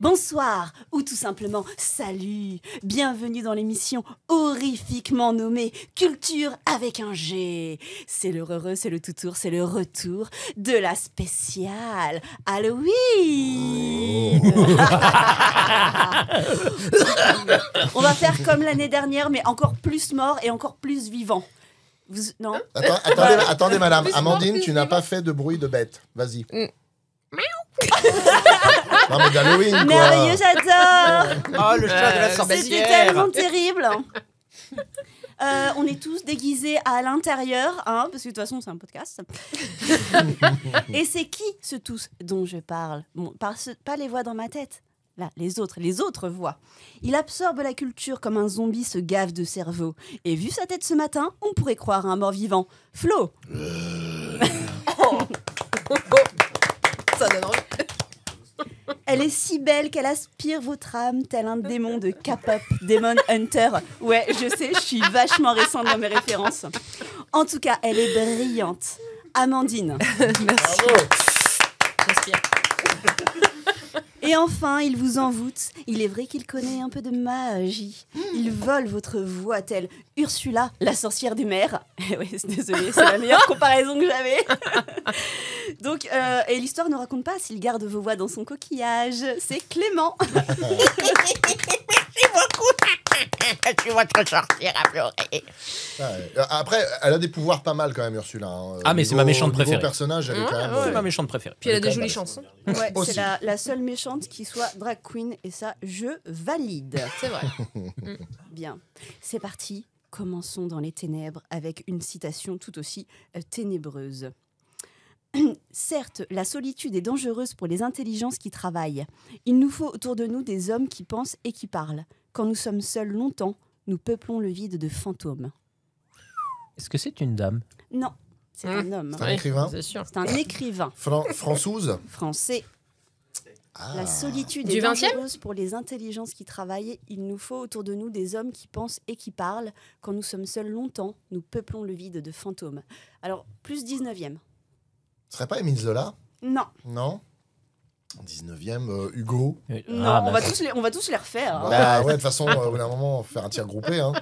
bonsoir ou tout simplement salut. Bienvenue dans l'émission horrifiquement nommée Culture avec un G. C'est le heureux, c'est le toutour, c'est le retour de la spéciale Halloween. On va faire comme l'année dernière, mais encore plus mort et encore plus vivant. Non. Attendez, madame. Amandine, tu n'as pas fait de bruit de bête. Vas-y. Non, mais d'Halloween, quoi. Merveilleux, j'adore. Oh, le chat de la sorcière. C'était tellement terrible. On est tous déguisés à l'intérieur, hein, parce que de toute façon, c'est un podcast. Et c'est qui, ce tous dont je parle? Bon, pas les voix dans ma tête. Là, les autres voix. Il absorbe la culture comme un zombie se gave de cerveau. Et vu sa tête ce matin, on pourrait croire à un mort-vivant. Flo. Ça donne envie. Elle est si belle qu'elle aspire votre âme tel un démon de K-pop, Demon Hunter. Ouais, je sais, je suis vachement récente dans mes références. En tout cas, elle est brillante. Amandine. Merci. Bravo. J'inspire. Et enfin, il vous envoûte. Il est vrai qu'il connaît un peu de magie. Il vole votre voix telle Ursula, la sorcière des mers. Oui, désolée, c'est la meilleure comparaison que j'avais. Donc, et l'histoire ne raconte pas s'il garde vos voix dans son coquillage. C'est Clément. Merci beaucoup. Je suis votre sorcière à pleurer. Après, elle a des pouvoirs pas mal quand même, Ursula. Hein. Ah, mais c'est ma méchante préférée. Personnage, elle est quand même. C'est ma méchante préférée. Puis elle a des quand jolies même chansons. Ouais, Aussi. c'est la seule méchante qui soit drag queen. Et ça, je valide. C'est vrai. Bien, c'est parti. Commençons dans les ténèbres avec une citation tout aussi ténébreuse. Certes, la solitude est dangereuse pour les intelligences qui travaillent. Il nous faut autour de nous des hommes qui pensent et qui parlent. Quand nous sommes seuls longtemps, nous peuplons le vide de fantômes. Est-ce que c'est une dame? Non, c'est un homme. C'est un écrivain. C'est sûr. C'est un écrivain Françoise. français. Ah. La solitude Du est 20e? dangereuse pour les intelligences qui travaillent. Il nous faut autour de nous des hommes qui pensent et qui parlent. Quand nous sommes seuls longtemps, nous peuplons le vide de fantômes. Alors, plus 19e. Ce serait pas Émile Zola? Non, Non. 19e, Hugo. non, Ah, on, bah, va tous les refaire. hein. Bah, ouais, de toute façon, au bout d'un moment, on va faire un tir groupé. Hein.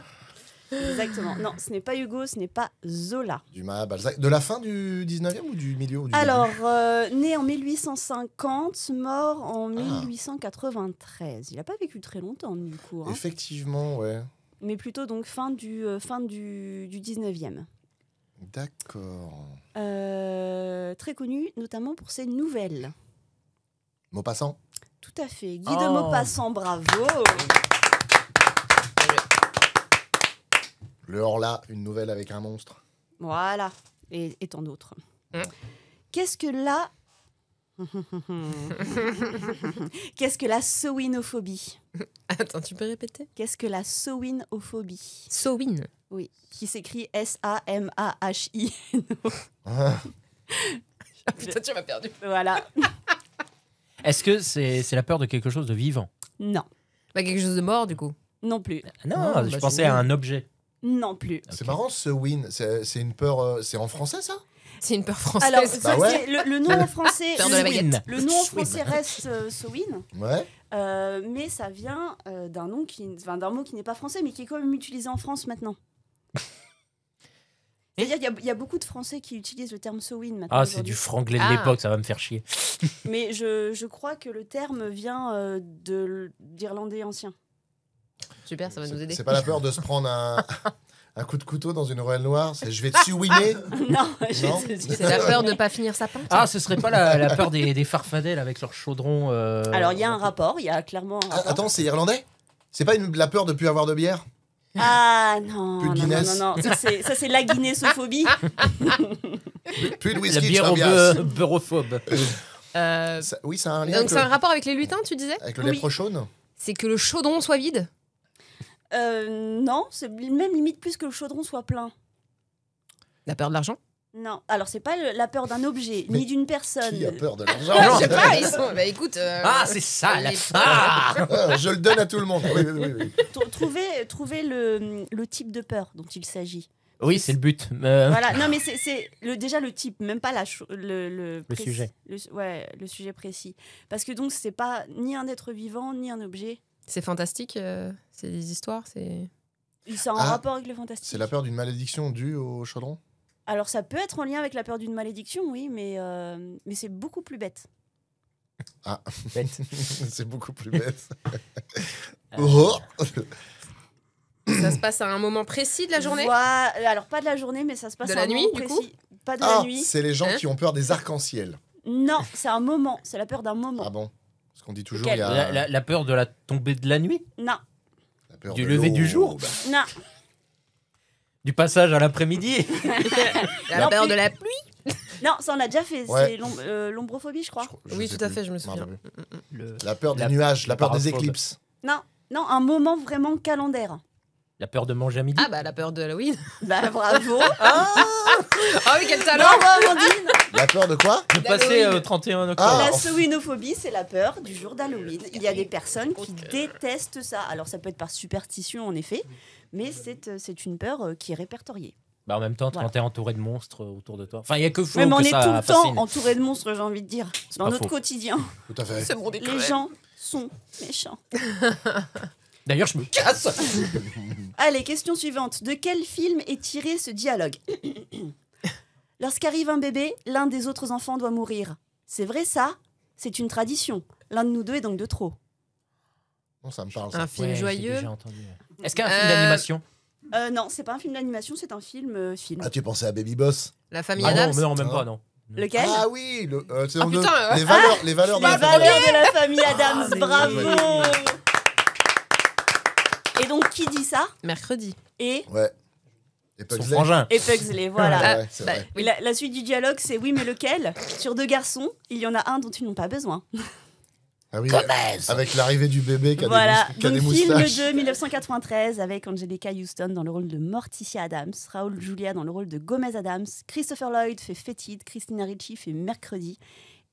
Exactement. Non, ce n'est pas Hugo, ce n'est pas Zola. Dumas, Balzac. De la fin du 19e ou du milieu ou du Alors, début né en 1850, mort en 1893. Il n'a pas vécu très longtemps, du coup. Hein. Effectivement, ouais. Mais plutôt donc fin du 19e. D'accord. Très connu, notamment pour ses nouvelles. Maupassant. Tout à fait. Guy de Oh. Maupassant, bravo. Le Horla, une nouvelle avec un monstre. Voilà. Et tant d'autres. Mm. Qu'est-ce que la... Qu'est-ce que la sowinophobie? Attends, tu peux répéter? Qu'est-ce que la sowinophobie? Sowin. Oui, qui s'écrit S-A-M-A-H-I. Ah. Ah putain, tu m'as perdu. Voilà. Est-ce que c'est la peur de quelque chose de vivant? Non. Bah, quelque chose de mort, du coup. Non plus. Non, Non, je bah, pensais c'est à bon. un objet. Non plus. C'est marrant, ce win. C'est une peur. C'est en français, ça? C'est une peur française. Alors, Bah ouais. c'est le nom en français. Peur de la baguette. Le nom en français reste Sowin, Ouais. mais ça vient d'un mot qui n'est pas français, mais qui est quand même utilisé en France maintenant. C'est-à-dire qu'il y a beaucoup de Français qui utilisent le terme Sowin maintenant. Ah, c'est aujourd'hui. du franglais de Ah. l'époque, ça va me faire chier. Mais je crois que le terme vient d'irlandais ancien. Super, ça va nous aider. C'est pas la peur de se prendre un coup de couteau dans une ruelle noire. C'est je vais te winner. Non, Non. C'est la peur de ne pas finir sa pinte. Ah, ce serait pas la peur des farfadelles avec leur chaudron Alors, il y a un rapport, il y a clairement un rapport. Attends, c'est irlandais? C'est pas la peur de plus avoir de bière? Ah non, Plus de non, Guinness. non. Ça, c'est la guinésophobie. Plus de la whisky, bière au beurrophobe. Oui, ça a un lien Donc c'est un rapport avec les lutins, tu disais? avec le Oui. léprochaune. C'est que le chaudron soit vide? Non, c'est même limite plus que le chaudron soit plein. La peur de l'argent? Non, alors c'est pas la peur d'un objet, Mais ni d'une personne. Qui a peur de l'argent? Je sais pas, ils sont... Bah écoute... Ah, c'est ça, la les- ah Je le donne à tout le monde. Oui. Trouvez le type de peur dont il s'agit. Oui, c'est le but. Voilà, non mais c'est déjà le type, même pas le sujet. Le sujet précis. Parce que donc c'est pas ni un être vivant, ni un objet. C'est fantastique, c'est des histoires, c'est... C'est en Ah, rapport avec le fantastique. C'est la peur d'une malédiction due au chaudron? Alors ça peut être en lien avec la peur d'une malédiction, oui, mais c'est beaucoup plus bête. Ah, Bête. c'est beaucoup plus bête. Oh. Ça se passe à un moment précis de la journée? Alors pas de la journée, mais ça se passe De à la un nuit, moment du coup précis. Pas de la Ah, nuit. c'est les gens Hein qui ont peur des arcs-en-ciel. Non, c'est un moment. C'est la peur d'un moment. Ah bon? Parce qu'on dit toujours Lequel il y a La peur de la tombée de la nuit, Non, la peur du de lever du l'aube. jour. non. du passage à l'après-midi. La Non, peur plus- de la pluie? Non, ça on a déjà fait. Ouais. C'est l'ombrophobie, je crois. Oui, sais tout à plus. fait, je me Je m'en souviens. rappelle plus. Le- La peur des La- nuages, la peur des paraphobe. éclipses. Non, un moment vraiment calendaire. La peur de manger à midi. Ah bah, la peur de Halloween. Bah bravo. Ah oui, quel talent! Bravo Amandine. La peur de quoi? de passer d'Halloween. 31 octobre. Ah. La sowinophobie, c'est la peur du jour d'Halloween. Il y a des personnes qui détestent ça. Alors ça peut être par superstition en effet, mais c'est une peur qui est répertoriée. Bah, en même temps, Voilà. quand t'es entouré de monstres autour de toi. Enfin, il y a que Flo Même on que est ça tout le fascine. temps entouré de monstres, j'ai envie de dire. Dans pas notre faux. quotidien, Tout à fait. monde les gens sont méchants. D'ailleurs, je me casse. Allez, question suivante. De quel film est tiré ce dialogue? Lorsqu'arrive un bébé, l'un des autres enfants doit mourir. C'est vrai ça? C'est une tradition. L'un de nous deux est donc de trop. Non, ça me parle. Ça. Un film Ouais, j'ai joyeux. déjà entendu. Est-ce qu'il y a un film d'animation? Non, c'est pas un film d'animation, c'est un film. Ah, tu pensais à Baby Boss? La famille Ah non, Adams. mais non, même Non. pas, non. Lequel? Ah oui, c'est Ah, dans le- putain, ouais. les valeurs de Les la valeurs famille. de la famille Adams, mais bravo! oui. Et donc, qui dit ça? Mercredi. Et Ouais. Et Son Pugsley. frangin. Pugsley, voilà. Ouais, ouais, c'est Bah, vrai. oui. La suite du dialogue, c'est oui, mais lequel? Sur deux garçons, il y en a un dont ils n'ont pas besoin. Ah oui, avec l'arrivée du bébé qui a Voilà, des donc film moustaches. de 1993 avec Angelica Houston dans le rôle de Morticia Adams, Raoul Julia dans le rôle de Gomez Adams, Christopher Lloyd fait Fétide, Christina Ricci fait Mercredi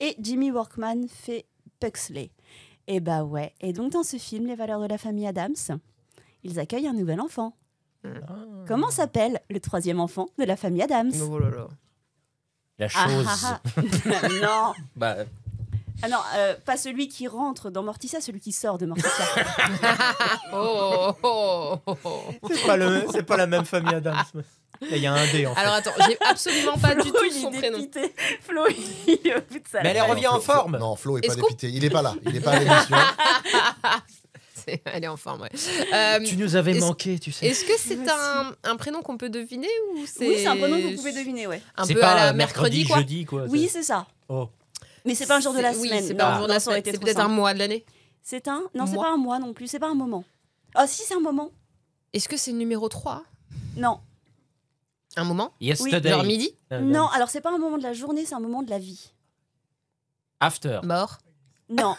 et Jimmy Workman fait Pugsley. Et bah ouais, et donc dans ce film, Les valeurs de la famille Adams, ils accueillent un nouvel enfant. Comment s'appelle le troisième enfant de la famille Adams? Oh là là. La Ah, chose. ah, ah. Non, Bah, ah non, pas celui qui rentre dans Morticia, celui qui sort de Morticia. Oh, oh, oh, oh. c'est pas la même famille Adams. Il y a un dé en fait. Alors attends, j'ai absolument pas du Flo, tout il est son prénom. dépité. Flo, il est au bout de sa Mais elle life. revient en forme. Non, Flo est pas Est-ce qu'on- dépité. Il est pas là. Il est pas à l'émission. Elle est en forme, ouais. Tu nous avais est-ce- manqué, tu sais. Est-ce que c'est un prénom qu'on peut deviner ou c'est... Oui, c'est un prénom que vous pouvez deviner, ouais. Un C'est peu pas à la mercredi, quoi. jeudi, quoi. Oui, c'est ça. Oh. Mais c'est pas un jour de la Oui, semaine. c'est pas un Non, jour de la non, ça aurait semaine. été C'est trop peut-être un simple. mois de l'année. C'est un... Non, c'est Mois. pas un mois non plus, c'est pas un moment. Ah si, c'est un moment. Est-ce que c'est le numéro 3? Non. Un moment? Yesterday. Genre midi? Non, alors c'est pas un moment de la journée, c'est un moment de la vie. After. Mort? Non.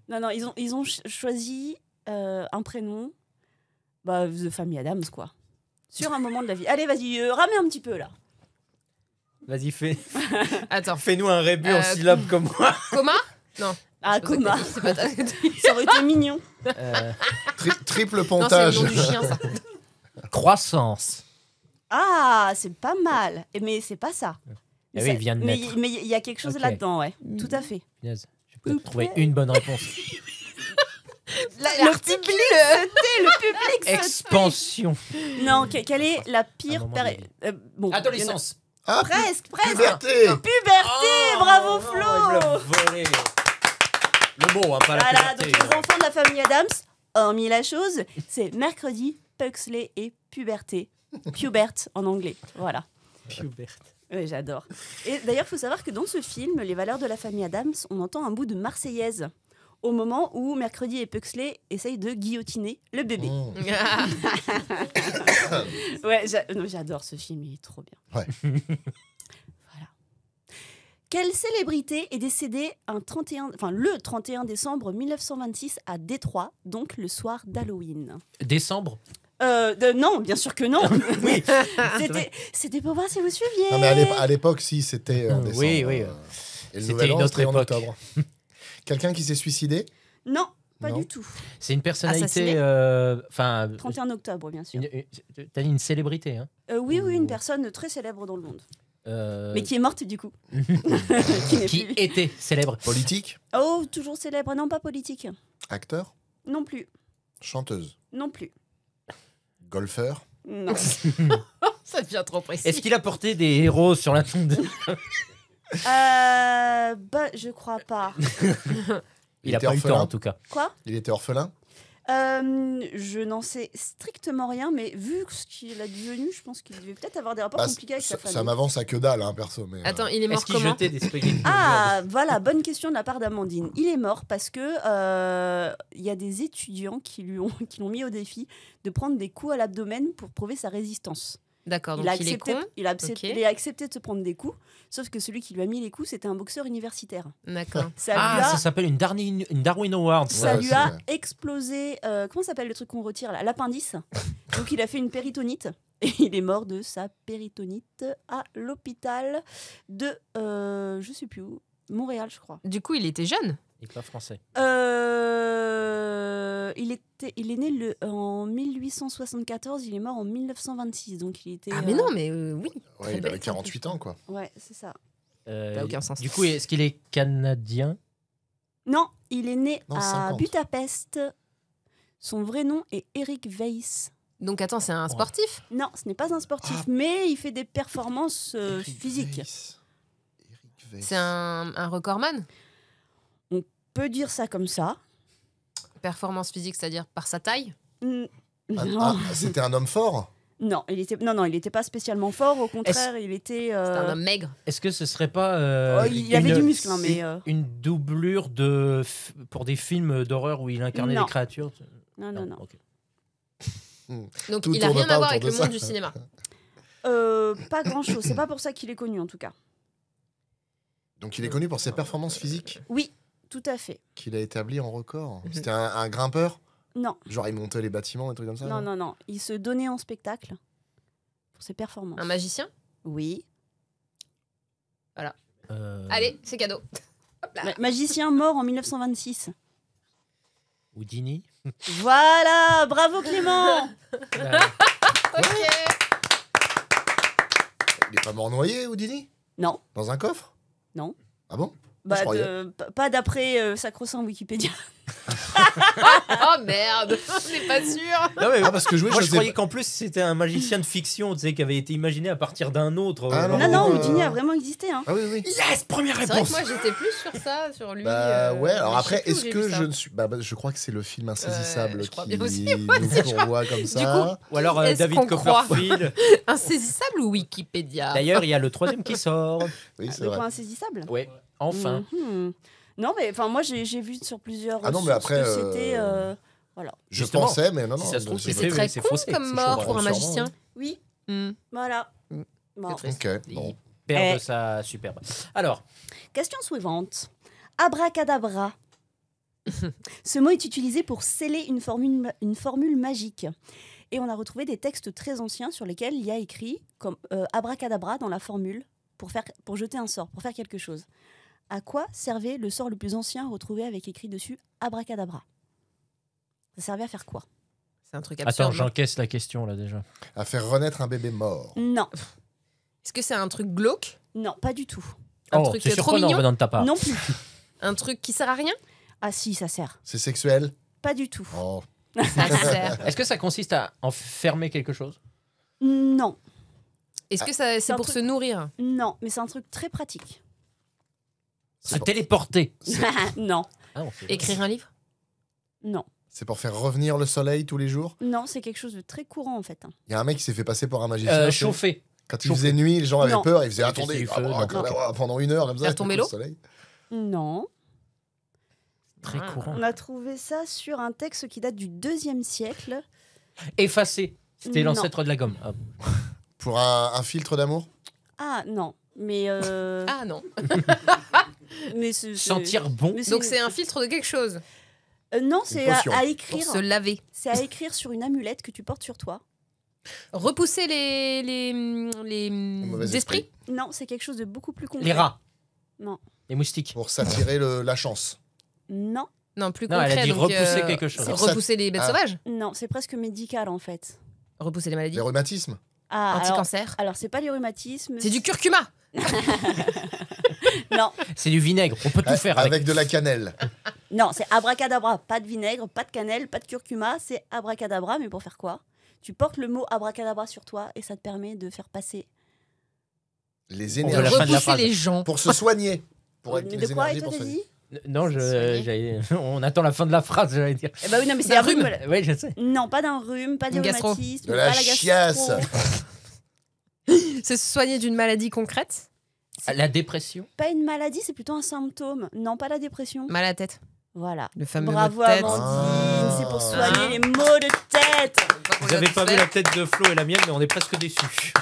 non, ils ont choisi un prénom de famille Adams, quoi. Sur un moment de la vie. Allez, vas-y, ramène un petit peu, là. Vas-y, Attends. fais-nous un rébut en syllabes comme moi. Coma? Non. Ah, coma. C'est pas ta... Ça aurait été mignon. Triple Non, c'est le pontage. nom du chien, ça. Croissance. Ah, c'est pas mal. Mais c'est pas ça. Eh oui, il vient de mais naître. mais il y a quelque chose Ok. là-dedans, ouais. Tout à fait. Punaise, j'ai peut-être trouvé une bonne réponse. Le public sautait, le public sautait. Expansion. Non, quelle est la Un pire moment période bon, Adolescence. Ah, Presque. puberté. Puberté, bravo non, Flo. il me l'a volé. Le mot, hein, pas la Voilà, puberté. donc les enfants de la famille Adams, hormis la chose, c'est Mercredi, Pugsley et Puberté. Pubert en anglais, voilà. Pubert. Oui, j'adore. Et d'ailleurs, il faut savoir que dans ce film, Les valeurs de la famille Adams, on entend un bout de Marseillaise au moment où Mercredi et Pugsley essayent de guillotiner le bébé. Mmh. Ouais, non, j'adore ce film, il est trop bien. Ouais. Voilà. Quelle célébrité est décédée le 31 décembre 1926 à Détroit, donc le soir d'Halloween? Décembre. Non, bien sûr que non. Oui. C'était pour voir si vous suiviez. Non, mais à l'époque, si, c'était en décembre. Oui, oui. Et le C'était nouvel une an, autre c'était en époque. octobre. Quelqu'un qui s'est suicidé? Non, Pas Non. du tout. C'est une personnalité. Assassiné Enfin. 31 octobre, bien sûr. T'as dit une célébrité, hein Oui, une personne très célèbre dans le monde. Euh, Mais qui est morte, du coup. Qui n'est qui plus. était célèbre. Politique, Oh, toujours célèbre. Non, pas politique. acteur, Non plus. chanteuse, Non plus. golfeur. Non. Ça devient trop précis. Est-ce qu'il a porté des héros sur la tombe de... Je crois pas. Il a était pas eu le orphelin. temps, en tout cas. Quoi Il était orphelin. Je n'en sais strictement rien, mais vu ce qu'il a devenu, je pense qu'il devait peut-être avoir des rapports Bah, compliqués avec sa ça famille. m'avance à que dalle, hein, perso. Mais, Attends, il est mort Est-ce qu'il comment jetait des spaghettis Ah, voilà, bonne question de la part d'Amandine. Il est mort parce que il y a des étudiants qui l'ont mis au défi de prendre des coups à l'abdomen pour prouver sa résistance. D'accord, donc il a il est accepté, con. il a accepté, Ok. il a accepté de se prendre des coups, sauf que celui qui lui a mis les coups, c'était un boxeur universitaire. D'accord. Ça Ah, lui a, ça s'appelle une Darwin Award. ça Ouais, lui c'est a vrai. explosé. Comment s'appelle le truc qu'on retire là? L'appendice. Donc il a fait une péritonite. Et il est mort de sa péritonite à l'hôpital de, je sais plus où, Montréal, je crois. Du coup, il était jeune. Il est pas français. Il est né en 1874, il est mort en 1926, donc il était. Ah, mais non, mais oui. Ouais, il avait 48 ans, quoi. Ouais, c'est ça. Ça a aucun sens. Du coup, est-ce qu'il est canadien? Non, il est né Non, à 50. Budapest. Son vrai nom est Eric Weiss. Donc attends, c'est un sportif? Non, ce n'est pas un sportif, Ah. mais il fait des performances Eric physiques. Weiss. Eric Weiss. C'est un recordman? On peut dire ça comme ça. Performance physique, c'est-à-dire par sa taille? Mm, Ah, Non, ah, c'était un homme fort. non, il était pas spécialement fort. Au contraire, il était. C'est un homme maigre. Est-ce que ce serait pas Oh, il y avait du muscle, hein, mais. une doublure pour des films d'horreur où il incarnait Non. des créatures? Non. ok. Donc Tout il a tourne rien pas à voir autour avec de le ça. monde du cinéma. Pas grand chose. C'est pas pour ça qu'il est connu, en tout cas. Donc il est connu pour ses performances physiques Oui, tout à fait. qu'il a établies en record. C'était un grimpeur. Non, Genre il montait les bâtiments, des trucs comme ça. non. Il se donnait en spectacle pour ses performances. Un magicien? Oui. Allez, c'est cadeau. Magicien mort en 1926. Houdini? Voilà, bravo Clément. Ok. Il est pas mort noyé, Houdini? Non, Dans un coffre? Non. Ah bon? bah, Je croyais. pas d'après sacro-saint Wikipédia. Oh merde, c'est pas sûr. Non, mais Ah, parce que moi, je sais croyais pas. qu'en plus c'était un magicien de fiction, tu sais, qui avait été imaginé à partir d'un autre. Ah, Non, non, Houdini a vraiment existé. Hein. Ah oui, oui. Yes, première C'est vrai réponse. que moi j'étais plus sur ça, sur lui. Bah ouais, alors mais je après, sais plus où est-ce j'ai que vu ça. je ne suis. Bah, je crois que c'est le film Insaisissable je crois qui bien aussi, nous pourvoit comme ça. Ou alors Est-ce David qu'on croit Copperfield. Insaisissable ou Wikipédia? D'ailleurs, il y a le troisième qui sort. Oui, c'est Le vrai. point insaisissable. Ouais, enfin. Mhm. Non, mais enfin, moi j'ai vu sur plusieurs. Ah non, mais sources après, que c'était. Voilà. Je Justement, pensais, mais non, non. si ça se trouve, je sais C'est c'est pas. très c'est con faussé, comme c'est mort chaud. pour un Sûrement, magicien. Oui, Hmm. voilà. Bon. C'est triste. Ok, bon. Il perd Eh. de sa superbe. Alors, Question suivante. Abracadabra. Ce mot est utilisé pour sceller une formule magique. Et on a retrouvé des textes très anciens sur lesquels il y a écrit comme abracadabra dans la formule pour jeter un sort, pour faire quelque chose. À quoi servait le sort le plus ancien retrouvé avec écrit dessus abracadabra? Ça servait à faire quoi? C'est un truc attends, absurde. j'encaisse la question là déjà. À faire renaître un bébé mort. Non, Est-ce que c'est un truc glauque? non, pas du tout. Un Oh, truc c'est trop surprenant mignon? venant de ta part. Non plus. Un truc qui sert à rien? Ah si, ça sert. C'est sexuel? Pas du tout. Oh. Ça sert. Est-ce que ça consiste à enfermer quelque chose? Non, Est-ce que c'est C'est un pour truc- se nourrir? non, mais c'est un truc très pratique. Se téléporter. non, Ah non, c'est- Écrire un livre? non, C'est pour faire revenir le soleil tous les jours? non, c'est quelque chose de très courant en fait. Il y a un mec qui s'est fait passer pour un magicien. tu sais. chauffer. Quand il chauffer. faisait nuit, les gens avaient Non. peur, ils faisaient Il attendez, fait du feu, non. pendant 1 heure comme ça. Faire tomber le l'eau? soleil. Non. Très Ah. courant. On a trouvé ça sur un texte qui date du 2e siècle. Effacer. C'était Non. l'ancêtre de la gomme. Ah. Pour un filtre d'amour? Ah non, mais Ah non. mais Sentir bon. mais Donc c'est un filtre de quelque chose. non, c'est potion. à Pour écrire. se laver. C'est à écrire sur une amulette que tu portes sur toi. Repousser les mauvais esprits. Non, c'est quelque chose de beaucoup plus concret. Les rats. Non. Les moustiques. Pour s'attirer la chance. Non, Non, plus Non, concret. elle a dit donc, repousser quelque chose. c'est Alors ça- repousser les bêtes Ah. sauvages. Non, c'est presque médical en fait. Repousser les maladies. Les rhumatismes. Ah, alors, Anti-cancer. alors c'est pas les rhumatismes. C'est du curcuma. Non, C'est du vinaigre, on peut tout faire avec. Avec de la cannelle. non, c'est abracadabra. Pas de vinaigre, pas de cannelle, pas de curcuma. C'est abracadabra, mais pour faire quoi? Tu portes le mot abracadabra sur toi et ça te permet de faire passer. Les On veut la énergies. fin de la Repousser phrase. les gens. Pour se soigner. Pour être de les quoi? Et énergies toi, pour t'as se dit? Non, Soigner. on attend la fin de la phrase, j'allais dire. Eh ben oui, non, mais c'est D'un un rhume. rhume. Oui, je sais. Non, pas d'un rhume, pas des Une gastro. rhumatismes, De pas la la gastro. chiasse. Se soigner d'une maladie concrète. La dépression. Pas une maladie, c'est plutôt un symptôme. Non, pas la dépression. Mal à la tête. Voilà. Le fameux Bravo mot de tête. Amandine, c'est pour Ah. soigner les maux de tête. Vous avez pas vu la tête de Flo et la mienne, mais on est presque déçus.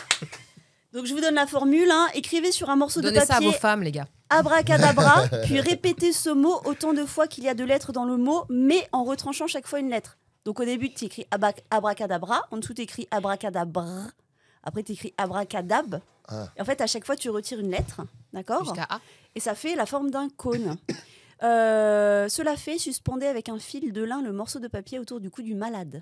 Donc je vous donne la formule. Hein. Écrivez sur un morceau Donnez de ça à vos papier femmes, les gars. abracadabra, puis répétez ce mot autant de fois qu'il y a de lettres dans le mot, mais en retranchant chaque fois une lettre. Donc au début, tu écris abracadabra, en dessous, tu écris abracadabra, après, tu écris abracadab. Ah. Et en fait, à chaque fois, tu retires une lettre, d'accord? Jusqu'à A. Et ça fait la forme d'un cône. Cela fait, suspendez avec un fil de lin le morceau de papier autour du cou du malade.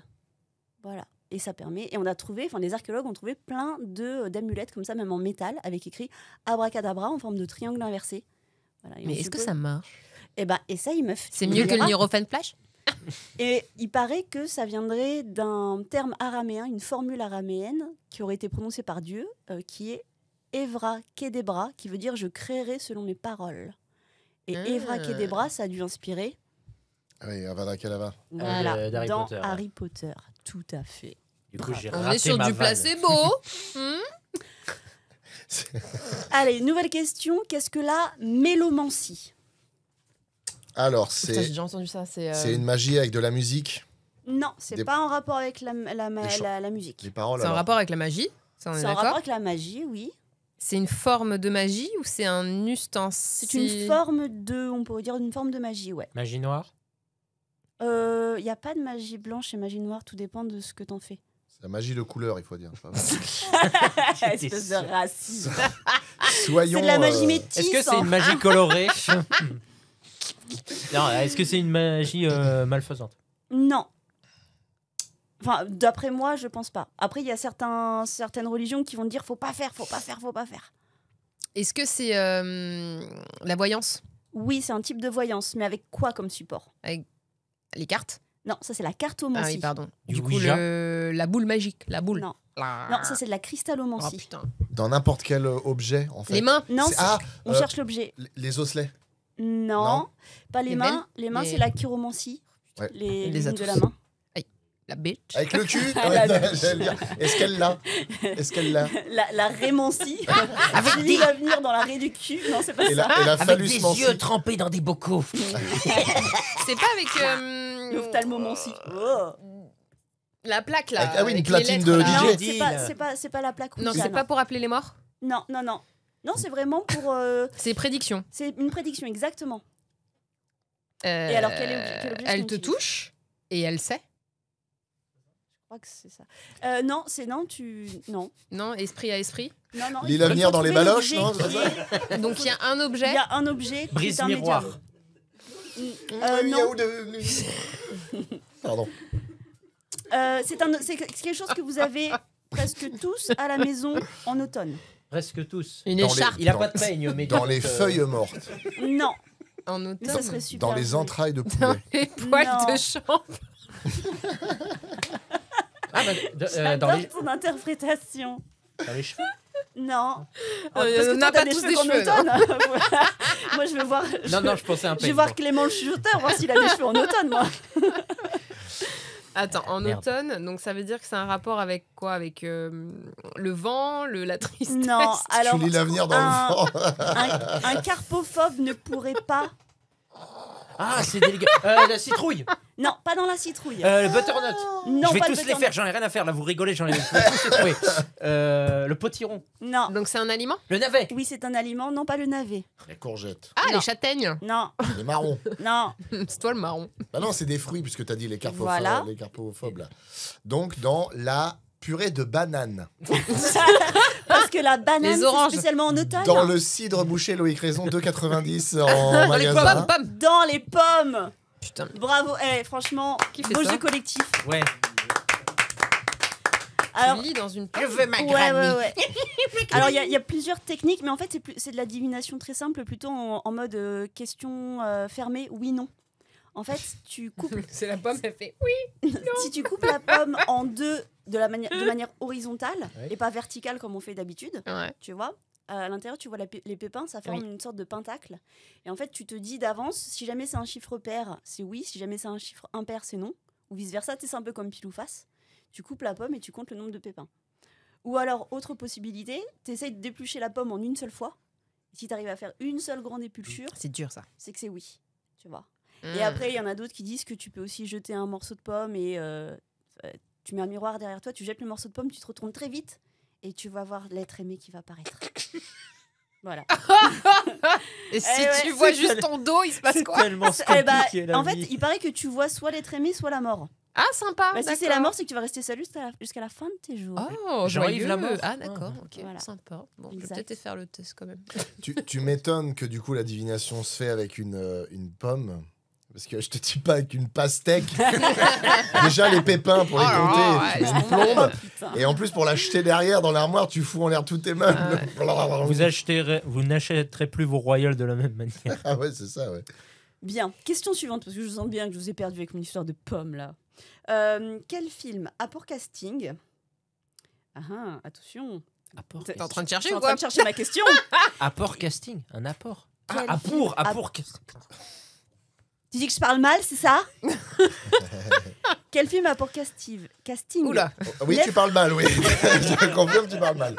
Voilà. Et ça permet, et on a trouvé, enfin les archéologues ont trouvé plein d'amulettes comme ça, même en métal, avec écrit abracadabra en forme de triangle inversé. Voilà. Et Mais on est-ce se que peut- ça marche? Eh ben, essaye, meuf. C'est tu mieux que le verras. Nurofen Flash? Et il paraît que ça viendrait d'un terme araméen, une formule araméenne qui aurait été prononcée par Dieu, qui est Evra Kedebra, qui veut dire je créerai selon mes paroles. Et Ah. Evra Kedebra, ça a dû inspirer Oui, Avada Kedavra. voilà, d'Harry dans Potter, ouais. Harry Potter. Tout à fait. Du coup, j'ai On raté est sur ma du vanne. placebo. Allez, nouvelle question. Qu'est-ce que la mélomancie? Alors, Putain, j'ai déjà entendu ça. c'est une magie avec de la musique. Non, c'est Des- pas en rapport avec la chants. musique. Les paroles. C'est en alors. rapport avec la magie. Ça, on est C'est en rapport d'accord. avec la magie, oui. C'est une forme de magie ou c'est un ustensile? C'est une forme de, on pourrait dire une forme de magie, ouais. Magie noire. Il n'y a pas de magie blanche et magie noire, tout dépend de ce que t'en fais. C'est la magie de couleur, il faut dire. Espèce de raciste. Soyons. C'est de la magie métisse. Est-ce que c'est hein. une magie colorée? Non, est-ce que c'est une magie malfaisante? Non. Enfin, d'après moi, je pense pas. Après, il y a certaines religions qui vont dire faut pas faire, faut pas faire, faut pas faire. Est-ce que c'est la voyance? Oui, c'est un type de voyance, mais avec quoi comme support? Les cartes? Non, ça c'est la Ah cartomancie. oui, pardon. Du Du coup, Ouija. la boule magique. La boule. Non. La- Non, ça c'est de la Oh cristallomancie. putain. Dans n'importe quel objet, en fait. Les mains? non, C'est- Ah, on cherche l'objet. les osselets. Non, Non. pas les Les mains. veines Les mains, Les- c'est la chiromancie. Ouais. Les les a lignes de tous. la main. La bitch. Avec le cul La- Ouais, j'allais dire. Est-ce qu'elle l'a Est-ce qu'elle l'a La rémancie. Avec Julie va venir dans la raie du cul. Non, c'est pas Et ça. la Avec des phallusmancie. yeux trempés dans des bocaux. C'est pas avec L'ophtalmomancie. Oh. la plaque là. Ah oui, une avec platine les de lettres, là. DJ. Non, Deal. c'est pas la plaque Non, Ouija, c'est pas pour appeler les morts. Non, non, non. Non, c'est vraiment pour. C'est prédiction. C'est une prédiction, exactement. Et alors, quel objet elle qu'on te utilise touche et elle sait. Je crois que c'est ça. Non, c'est non, tu. Non. Non, esprit à esprit. Non, non. Lis il faut l'avenir dans les trouver baloches, l'objet non qui est- Donc il y a un Il objet. y a un objet qui Brise est un miroir. médium. Non. Pardon. C'est quelque chose que vous avez presque tous à la maison en automne. Presque tous. Une Dans les- écharpe Il a Dans- pas de peigne, mais Dans les feuilles mortes. Non, en mais automne. ça serait super. Dans les joli. entrailles de Dans poulet. les poils Non. de chambre. Ah, bah, J'adore dans, les, ton interprétation. dans les cheveux. Non. On Parce que n'a toi, t'as pas des tous cheveux des qu'en cheveux, automne. Voilà. Moi, je veux voir. Non, non, je pensais à un Je vais peigne. voir Clément le chuchoteur, voir s'il a des cheveux en automne, moi. Attends, en Merde. automne, donc ça veut dire que c'est un rapport avec quoi? Avec le vent, la tristesse? Non, alors. Tu lis l'avenir dans un- le vent. Un carpophobe ne pourrait pas. Ah, c'est délicat. La citrouille. Non, pas dans la citrouille. Le butternut. Non, Je vais pas tous le les butternut. faire, j'en ai rien à faire. Là, vous rigolez, je vais tous les trouver. Le potiron. Non. Donc c'est un aliment? Le navet. Oui, c'est un aliment, non pas le navet. Les courgettes. Ah, Non. les châtaignes. Non, Les marrons. non. C'est toi le marron. Bah non, c'est des fruits, puisque tu as dit les carpophobes. Voilà. Les carpophobes là. Donc, dans la purée de banane. Parce que la banane, Les c'est oranges. spécialement en automne. Dans le cidre bouché Loïc Raison, 2,90 en Dans les magasin. pommes. Dans les pommes. Putain, Bravo, franchement, Qui fait beau ça jeu collectif. Ouais. Alors, tu lis dans une Je pomme. veux ma ouais, granny. ouais. Alors, il y a plusieurs techniques, mais en fait, c'est de la divination très simple, plutôt en mode question fermée, oui-non. En fait, tu coupes, C'est la pomme, elle fait oui. si tu coupes la pomme en deux de manière horizontale Ouais. et pas verticale comme on fait d'habitude, Ouais. tu vois, à l'intérieur, tu vois les pépins, ça forme Oui. une sorte de pentacle. Et en fait, tu te dis d'avance, si jamais c'est un chiffre pair, c'est oui, si jamais c'est un chiffre impair, c'est non. Ou vice-versa, c'est un peu comme pile ou face. Tu coupes la pomme et tu comptes le nombre de pépins. Ou alors, autre possibilité, tu essayes de déplucher la pomme en une seule fois. Et si tu arrives à faire une seule grande épulchure, C'est dur ça. c'est que c'est oui. Tu vois. Mm. Et après, il y en a d'autres qui disent que tu peux aussi jeter un morceau de pomme et tu mets un miroir derrière toi, tu jettes le morceau de pomme, tu te retournes très vite et tu vas voir l'être aimé qui va apparaître. Voilà. Et si ouais, tu vois c'est juste tel- ton dos, il se passe C'est quoi? tellement Eh bah, compliqué la en fait, vie. il paraît que tu vois soit l'être aimé, soit la mort. Ah, sympa. Bah, si c'est la mort, c'est que tu vas rester seul jusqu'à la fin de tes jours. Oh, J'enlève la joyeux. mort. Ah, d'accord, ok, Voilà. sympa. Bon, je vais Exact. peut-être faire le test quand même. Tu m'étonnes que du coup la divination se fait avec une pomme. Parce que je te dis pas avec une pastèque. Déjà les pépins pour les Oh là compter, là, tu mets ouais, une plombe. Putain. Et en plus pour l'acheter derrière dans l'armoire, tu fous en l'air tous tes meubles. Vous n'achèterez plus vos royals de la même manière. Ah ouais, c'est ça, ouais. Bien. Question suivante, parce que je sens bien que je vous ai perdu avec mon histoire de pomme, là. Quel film a pour casting... Ah, attention. Apport, T'es T'es en train de Je chercher suis ou en train quoi? de chercher ma question. apport casting, un apport. Quel Ah, film apport casting. Tu dis que je parle mal, c'est ça? Quel film a pour casting Oula. Oui, tu parles mal, oui. Je confirme, tu parles mal.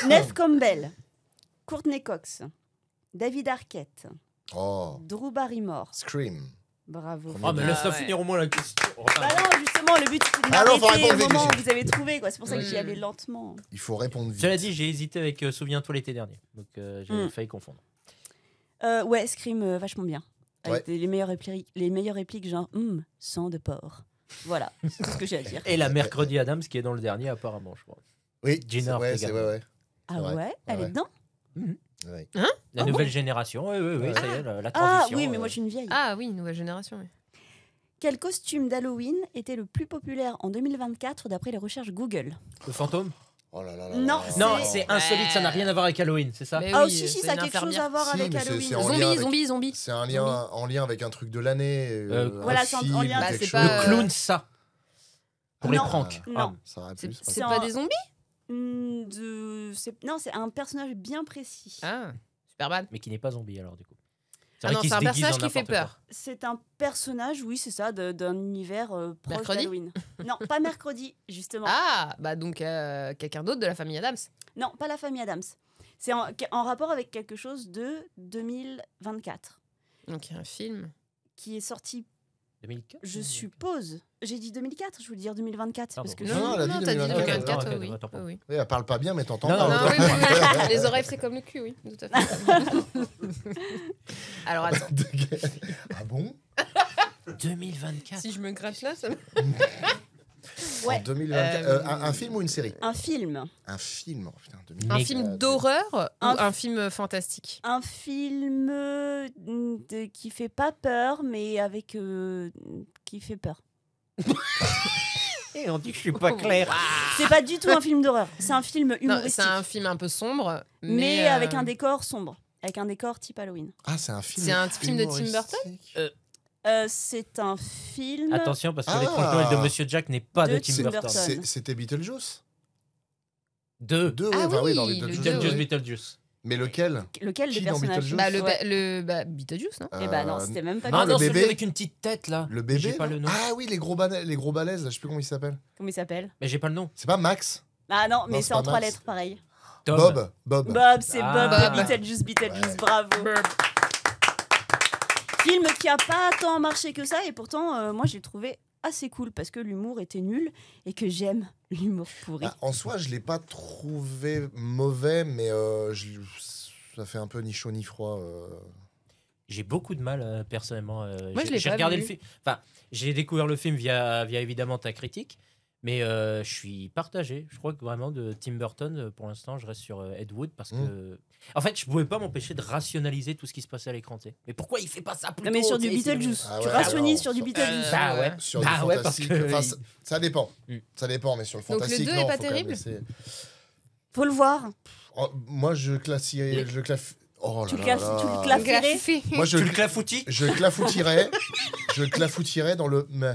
Neve Campbell, Courtney Cox, David Arquette, Oh, Drew Barrymore. Scream. Bravo. Oh, mais Ah, laisse-la ouais. finir au moins la question. Bah non, justement, le but c'était de Ah non, faut m'arrêter répondre au moment vite, où vous avez trouvé, quoi. C'est pour ça que j'y Mm. allais lentement. Il faut répondre vite. Cela dit, j'ai hésité avec Souviens-toi l'été dernier. Donc j'ai Mm. failli confondre. Ouais, Scream, vachement bien. Avec les meilleures répliques genre sang de porc. Voilà, c'est ce que j'ai à dire. Et la mercredi Adams qui est dans le dernier apparemment, je crois. Oui, Gina ouais, Ortega. c'est ouais. Ah vrai. ouais, elle Ouais. est dedans? Ouais. La Ah nouvelle génération, oui, Ouais. ça y est, la Ah transition. oui, mais moi je suis une vieille. Ah oui, nouvelle génération. Oui. Quel costume d'Halloween était le plus populaire en 2024 d'après les recherches Google? Le fantôme Oh là là là. Non, là. Non, C'est- c'est insolite, ça n'a rien à voir avec Halloween, c'est ça Mais Ah oui, si, c'est ça a une quelque chose infirmière. à voir Si, avec mais c'est- Halloween. c'est en lien avec- Zombie. C'est un lien en lien avec un truc de l'année. Voilà, un c'est en film, lien- quelque Bah, c'est chose. pas- Le clown, ça. Pour les Non. pranks. Non. Ça aurait C'est pu, c'est pas pas en- des zombies? Non, c'est un personnage bien précis. Ah, Superman. Mais qui n'est pas zombie alors du coup. Ah vrai non, qu'il c'est se un déguise personnage en qui fait n'importe quoi. peur. C'est un personnage, oui, c'est ça, d'un univers proche Mercredi d'Halloween. Non, pas mercredi, justement. Ah, bah donc quelqu'un d'autre de la famille Adams. Non, pas la famille Adams. C'est en rapport avec quelque chose de 2024, Donc un film. qui est sorti, 2004 je suppose. J'ai dit 2004, je voulais dire 2024. Pardon. Parce que Non, elle a dit t'as dit 2024. 2024, Ok, oui. attends, Oui. Oui, elle parle pas bien, mais t'entends Non, pas. non, Non, oui, oui, oui. Les oreilles, c'est comme le cul, oui. Tout à fait. Alors attends, Ah bon 2024. si je me gratte là, ça me... Ouais. En 2024. Un film ou une série un film. Un film. Oh, putain, Un 2024. film d'horreur ou Un- un film fantastique? Un film qui fait pas peur, mais avec qui fait peur. Et on dit que je suis pas clair. C'est pas du tout un film d'horreur. C'est un film Non, humoristique, c'est un film un peu sombre, mais mais avec un décor sombre, avec un décor type Halloween. Ah, c'est un film. C'est un film de Tim Burton humoristique. C'est un film. Attention parce que Ah. l'étrange Noël de Monsieur Jack n'est pas de De Tim Tim Burton. Burton. C'était Beetlejuice Deux. Deux, Ah enfin, oui, dans le Beetlejuice. deux, Beetlejuice, oui. Beetlejuice. Mais lequel Lequel Qui des dans personnages Beetlejuice Bah, Ouais. Beetlejuice, non? Eh bah non, c'était même pas Non, lui. le non, celui bébé. avec une petite tête là. Le bébé J'ai pas là le nom. Ah oui, les gros balaises, là, je sais plus comment il s'appelle. Comment il s'appelle? Mais j'ai pas le nom. C'est pas Max Ah non, mais Non, c'est c'est en pas 3 Max. lettres, pareil. Tom. Bob. Bob, c'est Ah. Bob de Beetlejuice, Ouais. bravo. Film qui a pas tant marché que ça, et pourtant, moi, j'ai trouvé assez cool parce que l'humour était nul et que j'aime l'humour pourri. Ah, en soi, je l'ai pas trouvé mauvais, mais ça fait un peu ni chaud ni froid. J'ai beaucoup de mal personnellement. Moi, je l'ai j'ai pas regardé vu. le film. Enfin, j'ai découvert le film via évidemment ta critique, Mais je suis partagé. Je crois que vraiment de Tim Burton, pour l'instant, je reste sur Ed Wood parce que. En fait, je pouvais pas m'empêcher de rationaliser tout ce qui se passait à l'écran. Tu sais. Mais pourquoi il fait pas ça plus Non, mais tôt, sur tu du sais, c'est- Beetlejuice. Ah Tu ouais, rationnises non, sur du sur- Beetlejuice. Bah ouais. Sur Bah du ouais, parce fantastique. que- Enfin, ça dépend. Mm. Ça dépend, mais sur le Donc le fantastique, 2 est non, pas faut quand même terrible laisser- Faut le voir. Oh, moi, je classierais. Oh là Tu le là classes- là. tu le clafferais. Graffé. Moi, Tu le clafoutis je clafoutirais dans le mais.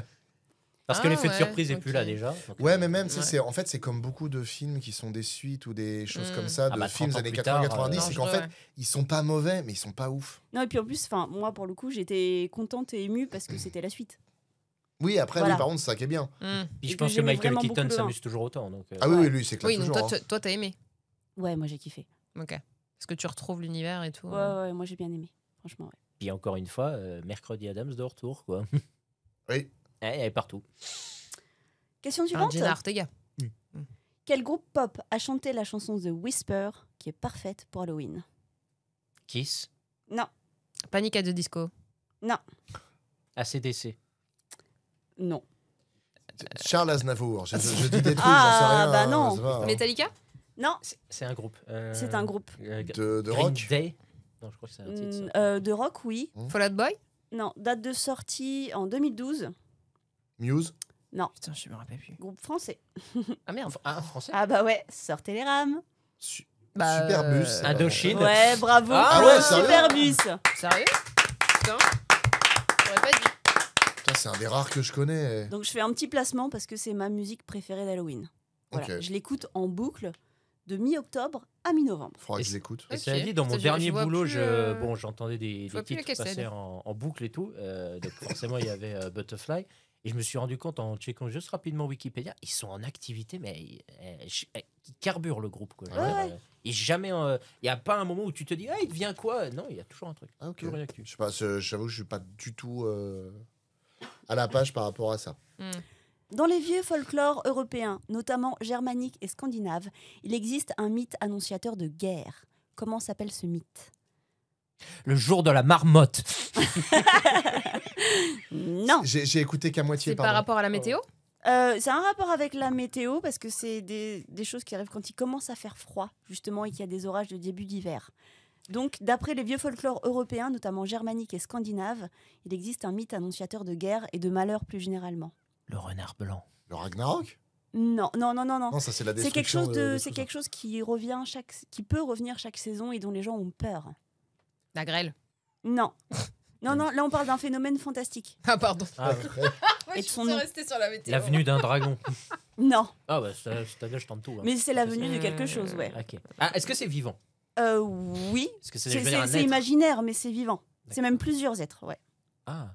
parce que Ah l'effet de ouais, surprise est plus ok. là déjà. Donc, Ouais, mais même, tu sais, Ouais. en fait, c'est comme beaucoup de films qui sont des suites ou des choses Mm. comme ça, de Ah bah, films 30 ans années plus tard, 80-90, c'est qu'en dangereux, fait, ouais. ils sont pas mauvais, mais ils sont pas ouf. Non, et puis en plus, moi, pour le coup, j'étais contente et émue parce que c'était la suite. Oui, après, Voilà. oui, par contre, c'est ça qui est bien. Mm. Puis Et je que pense que j'aimais Michael vraiment Keaton beaucoup le s'amuse toujours autant. Donc, Ah oui, Ouais. oui, lui, c'est Oui, clair donc toujours. toi, t'as aimé. Ouais, moi j'ai kiffé. Ok. Parce que tu retrouves l'univers et tout. Ouais, ouais, moi j'ai bien aimé. Franchement, ouais. Puis encore une fois, Mercredi Adams de retour, quoi. Oui. Elle est partout. Question Un suivante. Jenna Ortega. Quel groupe pop a chanté la chanson The Whisper qui est parfaite pour Halloween? Kiss, Non, Panic at the Disco. ACDC. non. Charles Aznavour. Je dis des trucs, Ah, j'en sais rien. bah hein, non. je sais pas, hein. Metallica. Non, C'est un groupe. c'est un groupe. De Green rock. Day. Non, je crois que c'est un titre. ça. De rock, oui. Fall Out Boy. Non, date de sortie en 2012. Muse. Putain, je me rappelle plus. Groupe français. Ah merde. Ah, français. Ah bah ouais, sortez les rames. Superbus. Indochine. Ouais, bravo. Ah ouais, sérieux Superbus. Sérieux Putain. J'aurais pas dit. Putain, c'est un des rares que je connais. Donc je fais un petit placement parce que c'est ma musique préférée d'Halloween. Voilà, Ok. je l'écoute en boucle de mi-octobre à mi-novembre. Faudra que Et je l'écoute. Et Ok. ça dit, dans mon Ça, je dernier vois boulot, plus, bon, j'entendais des vois plus titres les cassettes. passer en boucle et tout. Donc forcément, il y avait Butterfly. Et je me suis rendu compte en checkant juste rapidement Wikipédia, ils sont en activité, mais ils carburent le groupe. Quoi. Ouais. Et jamais, il n'y a pas un moment où tu te dis, ah, il devient quoi? Non, il y a toujours un truc. Ah, ok. Toujours une actu. Je sais pas, j'avoue que je suis pas du tout à la page par rapport à ça. Dans les vieux folklores européens, notamment germaniques et scandinaves, il existe un mythe annonciateur de guerre. Comment s'appelle ce mythe? Le jour de la marmotte. Non. J'ai écouté qu'à moitié, C'est par pardon. rapport à la météo. C'est un rapport avec la météo parce que c'est des choses qui arrivent quand il commence à faire froid, justement, et qu'il y a des orages de début d'hiver. Donc, d'après les vieux folklores européens, notamment germaniques et scandinaves, il existe un mythe annonciateur de guerre et de malheur plus généralement. Le renard blanc. Le Ragnarok? Non. Non, ça c'est la C'est quelque destruction chose de c'est tout quelque chose qui peut revenir chaque saison et dont les gens ont peur. La grêle. Non. Non, là on parle d'un phénomène fantastique. Ah pardon. Ah, Et de son nom. rester sur la météo. la venue d'un dragon. Non, Ah, bah, c'est-à-dire, je tente tout. hein. mais c'est la venue de quelque chose, ouais. Ok. Ah, est-ce que c'est vivant? Oui, Est-ce que c'est c'est je veux dire, un c'est être imaginaire, mais c'est vivant. C'est D'accord. même plusieurs êtres, ouais. Ah,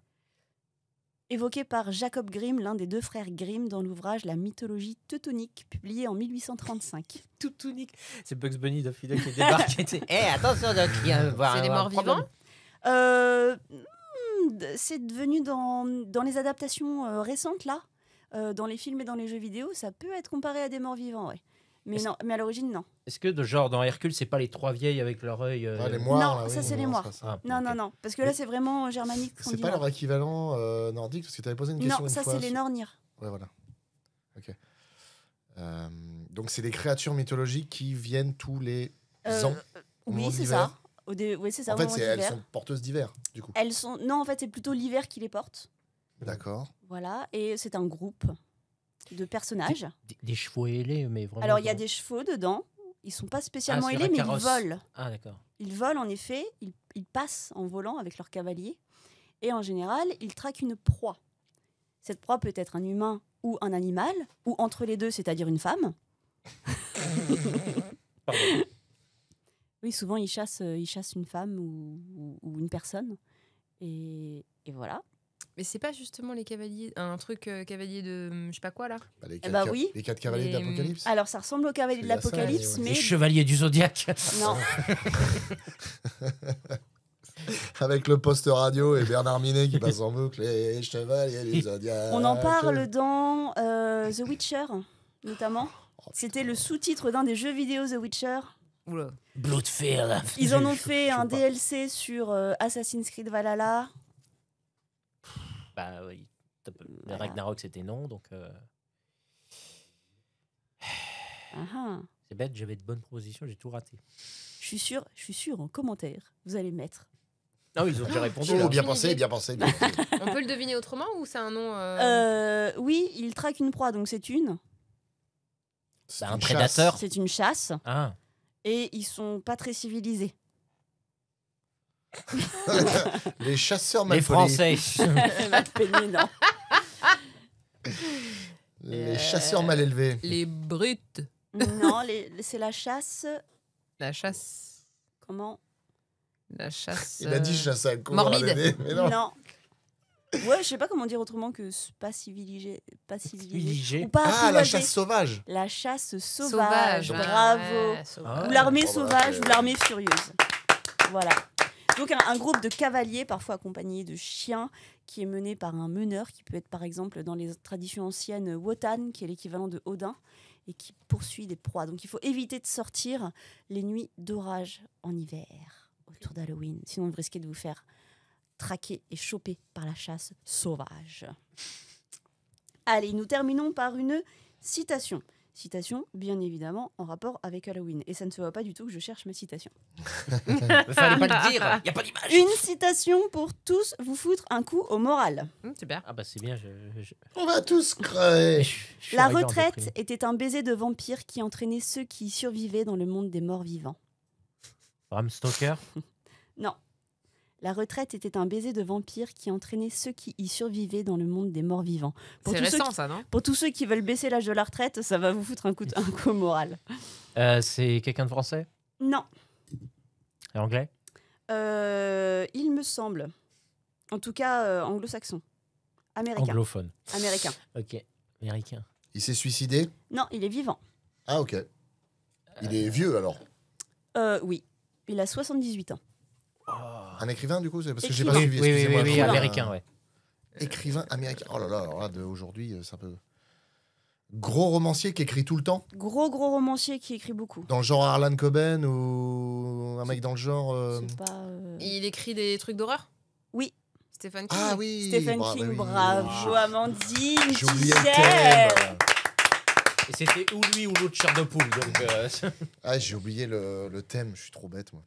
Évoqué par Jacob Grimm, l'un des deux frères Grimm, dans l'ouvrage La mythologie teutonique, publié en 1835. tout unique. C'est Bugs Bunny de Fidel qui débarque. Attention, Doc, il va voir C'est des un morts problème. vivants. C'est devenu dans les adaptations récentes, là, dans les films et dans les jeux vidéo, ça peut être comparé à des morts vivants, ouais. Mais, Est-ce- non, mais à l'origine, non. Est-ce que, genre, dans Hercule, c'est pas les trois vieilles avec leur œil Ah, les moires, Non, là, ça, oui, c'est les non, moires. c'est pas ça. Ah, Non, ok. non, non. Parce que là, c'est vraiment germanique. C'est pas scandinave. leur équivalent nordique, parce que tu avais posé une question Non, une ça, fois c'est les sur- Nornir. Ouais, voilà. Ok. Donc c'est des créatures mythologiques qui viennent tous les ans. au moment Oui, de c'est l'hiver. ça. Oui, c'est ça. En au fait, moment elles d'hiver. sont porteuses d'hiver, du coup. Elles sont. Non, en fait, c'est plutôt l'hiver qui les porte. D'accord. Voilà. Et c'est un groupe de personnages. Des chevaux ailés, mais vraiment. Alors, il y a genre- des chevaux dedans. Ils sont pas spécialement Ah, c'est ailés, la mais carrosse. ils volent. Ah, d'accord. Ils volent, en effet. Ils passent en volant avec leurs cavaliers. Et en général, ils traquent une proie. Cette proie peut être un humain ou un animal, ou entre les deux, c'est-à-dire une femme. Pardon. Oui, souvent, ils chassent une femme ou une personne. Et voilà. Mais c'est pas justement les cavaliers, un truc cavalier de je sais pas quoi là. Bah, les Eh bah quatre, oui. les 4 cavaliers Les- d'Apocalypse. Alors, ça ressemble aux cavaliers de C'est la salle, l'Apocalypse, ouais. mais Les chevaliers du zodiaque. non. Avec le poste radio et Bernard Minet qui passe en boucle. Les chevaliers du Zodiac. On en parle dans The Witcher, notamment. C'était le sous-titre d'un des jeux vidéo The Witcher. Oula. Bloodfield. Ils en ont Je fait sais un pas. DLC sur Assassin's Creed Valhalla. Bah oui. Voilà. Ragnarok, c'était non, donc. Ah, ah. C'est bête, j'avais de bonnes propositions, j'ai tout raté. Je suis sûr, en commentaire, vous allez mettre. Ah oui, ils ont déjà répondu. Oh, là. bien Aucune pensé, idée. bien pensé. On peut le deviner autrement ou c'est un nom Oui, il traque une proie, donc c'est une. C'est Bah, un une prédateur. chasse. C'est une chasse. Ah, Et ils sont pas très civilisés. Les chasseurs mal les polis. Français. Mal peignés, non. Les chasseurs mal élevés. Les brutes. Non, c'est la chasse. La chasse. Comment? La chasse. Il a dit chasse à quoi morbide. mais non. Ouais, je sais pas comment dire autrement que pas civilisé. Pas civilisé. Civilisé. Ou pas Ah, la apprivoisé. chasse sauvage. La chasse sauvage. Ah, Bravo. ouais, sauvage. Ou l'armée Oh, bah, sauvage c'est- ou l'armée furieuse. Voilà. Donc un groupe de cavaliers, parfois accompagnés de chiens, qui est mené par un meneur, qui peut être par exemple dans les traditions anciennes Wotan, qui est l'équivalent de Odin, et qui poursuit des proies. Donc il faut éviter de sortir les nuits d'orage en hiver, autour d'Halloween. Sinon vous risquez de vous faire traquer et choper par la chasse sauvage. Allez, nous terminons par une citation. Citation, bien évidemment, en rapport avec Halloween. Et ça ne se voit pas du tout que je cherche ma citation. Il fallait pas le dire, il n'y a pas d'image. Une citation pour tous vous foutre un coup au moral. Super. Ah bah c'est bien, On va tous crever. je suis La arrivé en retraite déprime. était un baiser de vampire qui entraînait ceux qui y survivaient dans le monde des morts vivants. Bram Stoker. Non. La retraite était un baiser de vampire qui entraînait ceux qui y survivaient dans le monde des morts vivants. Pour C'est tous ceux récent qui- ça, non? Pour tous ceux qui veulent baisser l'âge de la retraite, ça va vous foutre un coup au moral. C'est quelqu'un de français Non. et anglais. Il me semble. En tout cas, anglo-saxon. Américain. Anglophone. Américain. Ok. Américain. Il s'est suicidé. Non, il est vivant. Ah, ok. Il est vieux alors. Oui. Il a 78 ans. Un écrivain du coup, c'est parce que j'ai Écrivain. pas suivi. Oui, Excusez-moi. oui, américain, ouais. Écrivain américain. Oh là là, alors là d'aujourd'hui, c'est un peu gros romancier qui écrit tout le temps. Gros romancier qui écrit beaucoup. Dans le genre Harlan Coben ou un mec dans le genre. C'est pas. Il écrit des trucs d'horreur? Oui. Stephen King? Ah oui. Stephen bra- King, oui. bravo Amandine. J'ai tu oublié le sais. thème. Et c'était ou lui ou l'autre chair de poule. Donc, Ah, j'ai oublié le thème. Je suis trop bête moi.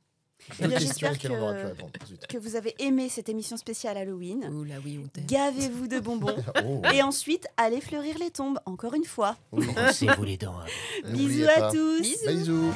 Eh bien, Deux questions j'espère auxquelles on aurait pu que- répondre. Zut. Que vous avez aimé cette émission spéciale Halloween. Ouh là oui, on t'aime. Gavez-vous de bonbons. Oh, Et ensuite, allez fleurir les tombes, encore une fois. oui. brossez-vous les dents. N'oubliez Bisous à pas. tous. Bisous. Bisous.